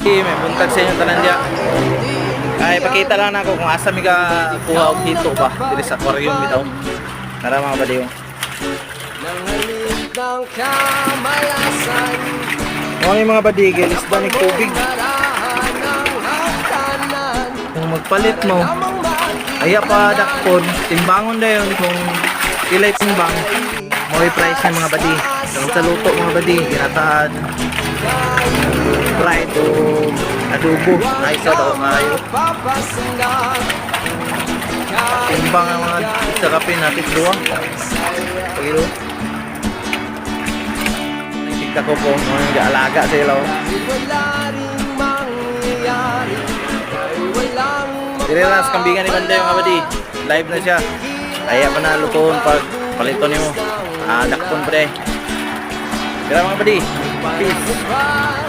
May buntag sa inyo tanan diya. Ay pakita lang nako kung asa mi ka kuha og hito ba diri sa aquarium bitaw. Tara mga baliw. Mga yung mga badigil, isda ng tubig. Kung magpalit mo, aya pa dakpon, timbangon na yun kung pilay timbang. Mga price ng mga badi. Kung sa luto mga badi, ginatahan, fried o adobo. Ay sa daw kayo. Timbang ang mga isarapin natin doon. Pagilo. Nakikita ko po mga alaga sa ilaw. Dire na sa kambingan ni Banday yung abadi. Live na siya. Aya pa na lutoon pag palito niyo. Dakpon pre. Kaya mga abadi. Peace.